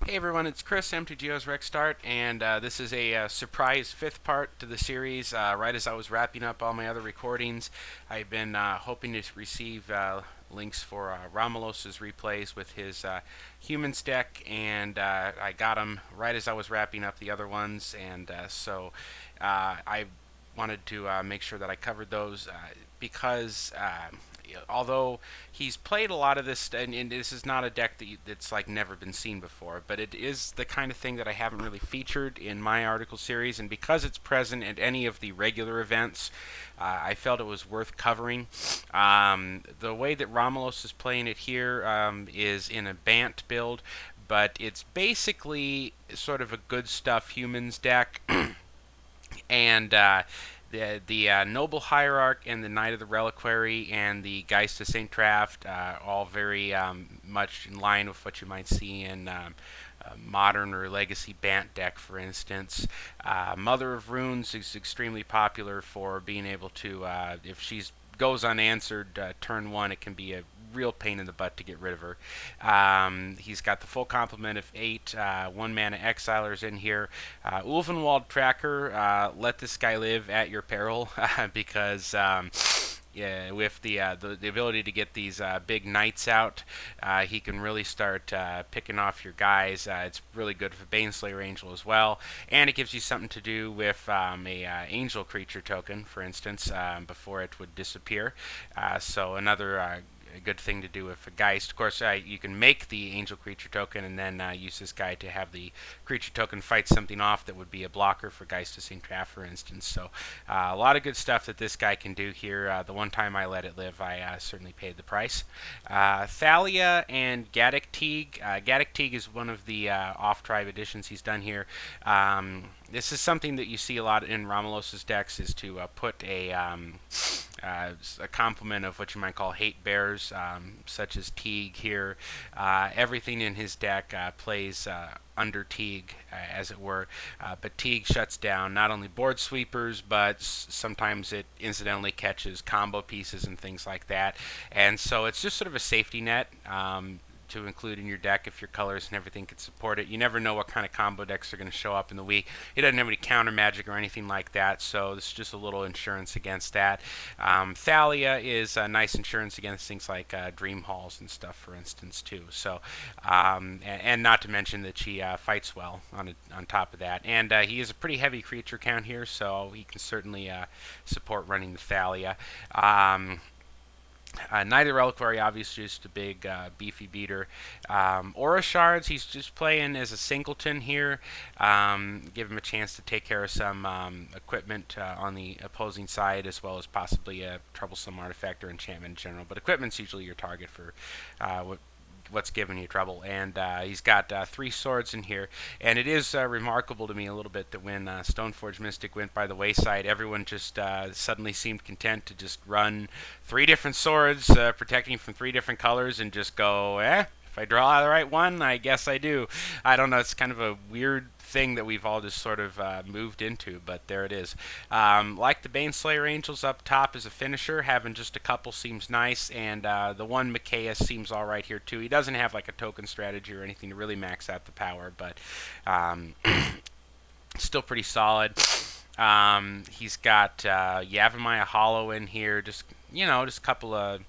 Hey everyone, it's Chris, MTGO's Rec Start, and this is a surprise fifth part to the series. Right as I was wrapping up all my other recordings, I've been hoping to receive links for Romellos' replays with his Humans deck, and I got them right as I was wrapping up the other ones, and I wanted to make sure that I covered those because although he's played a lot of this, and this is not a deck that's like never been seen before, but it is the kind of thing that I haven't really featured in my article series, and because it's present at any of the regular events, I felt it was worth covering. The way that Romulos is playing it here is in a Bant build, but it's basically sort of a good stuff humans deck. And the Noble Hierarch and the Knight of the Reliquary and the Geist of Saint Traft, all very much in line with what you might see in modern or legacy Bant deck, for instance. Mother of Runes is extremely popular for being able to, if she's goes unanswered turn one, it can be a real pain in the butt to get rid of her. He's got the full complement of 8 1-mana Exilers in here. Ulvenwald Tracker, let this guy live at your peril because yeah, with the ability to get these big knights out, he can really start picking off your guys. It's really good for Baneslayer Angel as well, and it gives you something to do with a Angel creature token, for instance, before it would disappear. So another a good thing to do with a Geist. Of course, you can make the Angel creature token and then use this guy to have the creature token fight something off that would be a blocker for Geist of St. Traff, for instance. So a lot of good stuff that this guy can do here. The one time I let it live, I certainly paid the price. Thalia and Gaddock Teague. Gaddock Teague is one of the off-tribe additions he's done here. This is something that you see a lot in Romulos' decks, is to put a complement of what you might call hate bears, such as Teague here. Everything in his deck plays under Teague, as it were. But Teague shuts down not only board sweepers, but sometimes it incidentally catches combo pieces and things like that. And so it's just sort of a safety net. To include in your deck if your colors and everything can support it. You never know what kind of combo decks are going to show up in the week. It doesn't have any counter magic or anything like that, so it's just a little insurance against that. Thalia is nice insurance against things like Dream Halls and stuff, for instance, too. So, and not to mention that she fights well on top of that. And he is a pretty heavy creature count here, so he can certainly support running the Thalia. Knight of the Reliquary, obviously, just a big, beefy beater. Aura Shards, he's just playing as a singleton here. Give him a chance to take care of some equipment on the opposing side, as well as possibly a troublesome artifact or enchantment in general. But equipment's usually your target for what's giving you trouble. And he's got 3 swords in here, and it is remarkable to me a little bit that when Stoneforge Mystic went by the wayside, everyone just suddenly seemed content to just run 3 different swords, protecting from 3 different colors, and just go, if I draw the right one, I guess I do. I don't know, it's kind of a weird thing that we've all just sort of moved into, but there it is. Like the Baneslayer Angels up top as a finisher, having just a couple seems nice, and the one Mikaeus seems alright here too. He doesn't have like a token strategy or anything to really max out the power, but still pretty solid. He's got Yavimaya Hollow in here, just just a couple of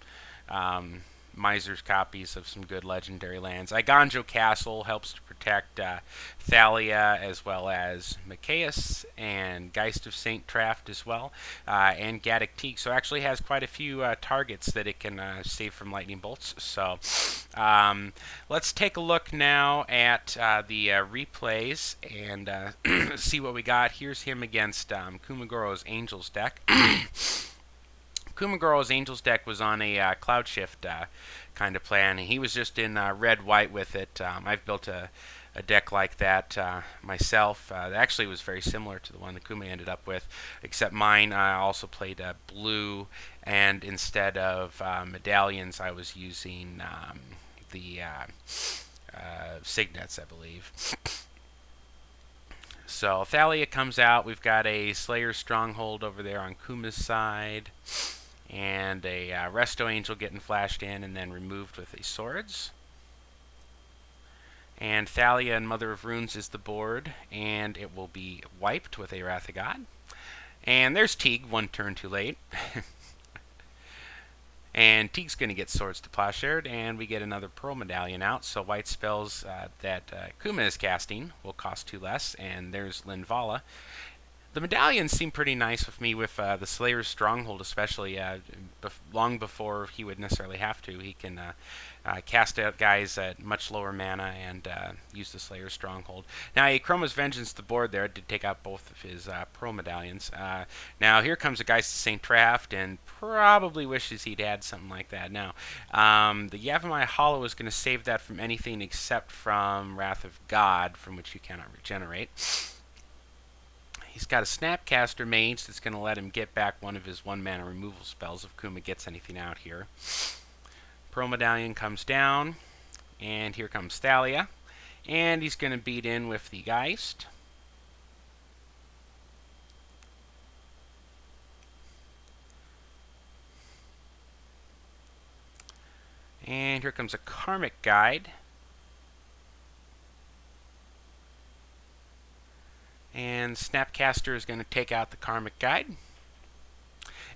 Miser's copies of some good legendary lands. Iganjo Castle helps to protect Thalia, as well as Mikaeus and Geist of Saint Traft as well, and Gaddock Teague. So it actually has quite a few targets that it can save from lightning bolts. So let's take a look now at the replays and see what we got. Here's him against Kumagoro's Angels deck. Kumagoro's Angels deck was on a Cloud Shift kind of plan, and he was just in red-white with it. I've built a deck like that myself. That actually was very similar to the one that Kuma ended up with, except mine also played blue, and instead of medallions, I was using the signets, I believe. So Thalia comes out. We've got a Slayer's Stronghold over there on Kuma's side, and a Resto Angel getting flashed in and then removed with a Swords. And Thalia and Mother of Runes is the board, and it will be wiped with a Wrath of God. And there's Teague, one turn too late. And Teague's going to get Swords to Plowshare, and we get another Pearl Medallion out. So white spells that Kuma is casting will cost 2 less, and there's Linvala. The medallions seem pretty nice with me, with the Slayer's Stronghold especially. Long before he would necessarily have to, he can cast out guys at much lower mana and use the Slayer's Stronghold. Now, a Chroma's Vengeance, the board there, did take out both of his Pearl Medallions. Now, here comes a Geist of St. Traft, and probably wishes he'd had something like that. Now, the Yavimaya Hollow is going to save that from anything except from Wrath of God, from which you cannot regenerate. He's got a Snapcaster Mage that's going to let him get back one of his 1-mana removal spells if Kuma gets anything out here. Pearl Medallion comes down, and here comes Thalia. And he's going to beat in with the Geist. And here comes a Karmic Guide. And Snapcaster is going to take out the Karmic Guide.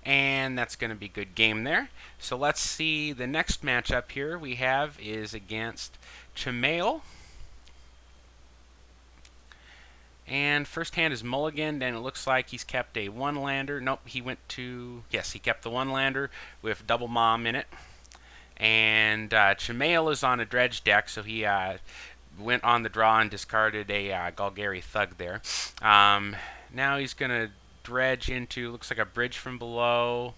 And that's going to be a good game there. So let's see, the next matchup here we have is against Chamail. And first hand is mulliganed, and it looks like he's kept a 1-lander. Nope, he went to... Yes, he kept the 1-lander with double Mom in it. And Chamail is on a dredge deck, so he went on the draw and discarded a Golgari Thug there. Now he's going to dredge into, looks like a Bridge from Below.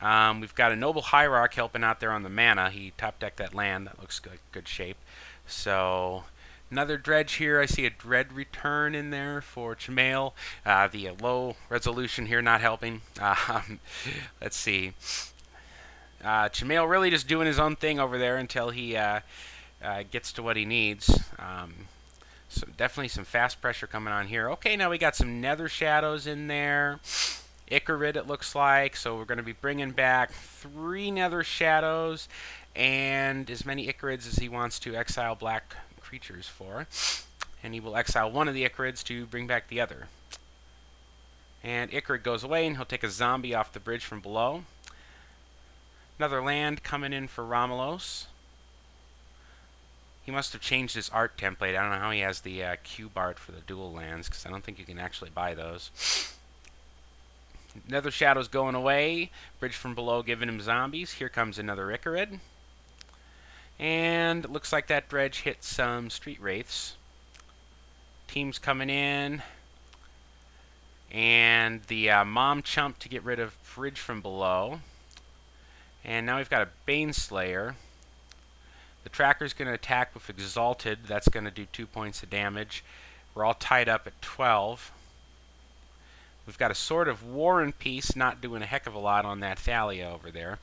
We've got a Noble Hierarch helping out there on the mana. He top-decked that land. That looks good shape. So another dredge here. I see a Dread Return in there for Chamail. The low resolution here not helping. Let's see. Chamail really just doing his own thing over there until he gets to what he needs. So definitely some fast pressure coming on here. Okay, now we got some Nether Shadows in there. Icarid, it looks like. So we're going to be bringing back 3 Nether Shadows and as many Icarids as he wants to exile black creatures for. And he will exile one of the Icarids to bring back the other. And Icarid goes away, and he'll take a zombie off the Bridge from Below. Another land coming in for Romellos. He must have changed his art template. I don't know how he has the cube art for the dual lands, because I don't think you can actually buy those. Nether Shadow's going away. Bridge from Below giving him zombies. Here comes another Icarid. And it looks like that dredge hit some Street Wraiths. Team's coming in. And the Mom Chump to get rid of Bridge from Below. And now we've got a Baneslayer. The Tracker's going to attack with Exalted. That's going to do 2 points of damage. We're all tied up at 12. We've got a Sword of War and Peace, not doing a heck of a lot on that Thalia over there.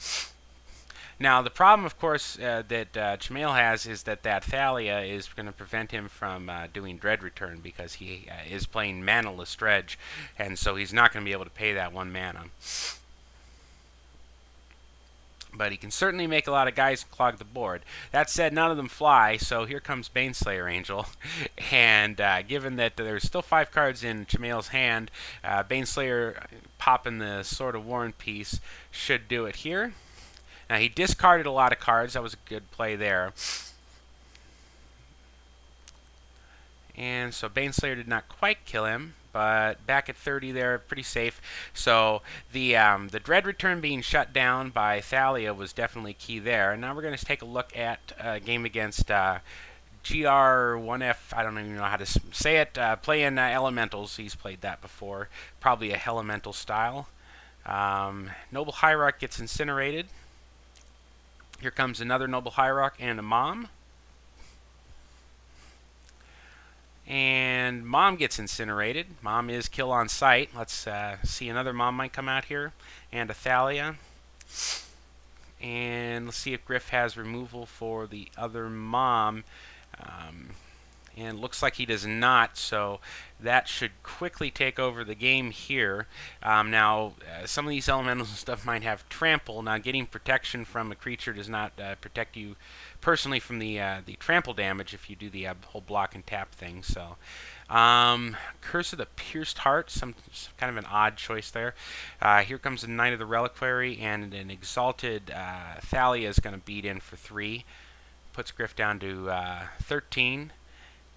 Now, the problem, of course, that Chamail has is that Thalia is going to prevent him from doing Dread Return, because he is playing Manaless Dredge, and so he's not going to be able to pay that 1 mana. But he can certainly make a lot of guys clog the board. That said, none of them fly, so here comes Baneslayer Angel. And given that there's still 5 cards in Chamail's hand, Baneslayer popping the Sword of War and Peace should do it here. Now, he discarded a lot of cards. That was a good play there. And so Baneslayer did not quite kill him, but back at 30 there, pretty safe. So the Dread Return being shut down by Thalia was definitely key there. And now we're going to take a look at a game against GR1F, I don't even know how to say it, playing Elementals. He's played that before. Probably a Elemental style. Noble Hierarch gets incinerated. Here comes another Noble Hierarch and a Mom. And Mom gets incinerated. Mom is kill on sight. Let's see, another Mom might come out here. And a Thalia. And let's see if Griff has removal for the other Mom. And looks like he does not, so that should quickly take over the game here. Now, some of these elementals and stuff might have trample. Now, getting protection from a creature does not protect you personally from the trample damage if you do the whole block and tap thing. So, Curse of the Pierced Heart, some kind of an odd choice there. Here comes the Knight of the Reliquary, and an Exalted Thalia is going to beat in for 3. Puts Griff down to 13.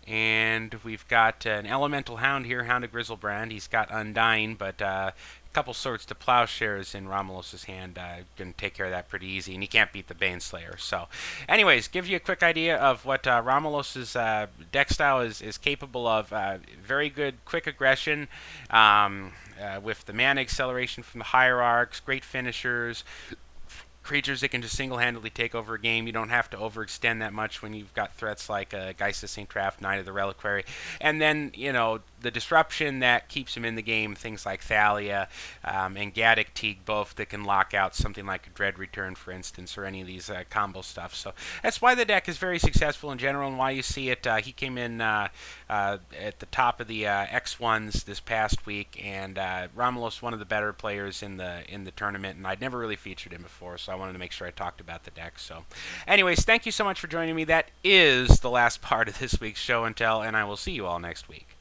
And we've got an Elemental Hound here, Hound of Grizzlebrand. He's got Undying, but a couple Swords to Plowshares in Romelos' hand. Going to take care of that pretty easy, and he can't beat the Baneslayer. So, anyways, gives you a quick idea of what Romelos' deck style is capable of. Very good quick aggression with the mana acceleration from the Hierarchs, great finishers, creatures that can just single-handedly take over a game. You don't have to overextend that much when you've got threats like Geist of St. Traft, Knight of the Reliquary. And then, you know, the disruption that keeps him in the game, things like Thalia and Gaddock Teague, both that can lock out something like a Dread Return, for instance, or any of these combo stuff. So that's why the deck is very successful in general, and why you see it. He came in at the top of the X1s this past week, and Romelos, one of the better players in the tournament, and I'd never really featured him before, so I wanted to make sure I talked about the deck. So anyways, thank you so much for joining me. That is the last part of this week's show and tell, and I will see you all next week.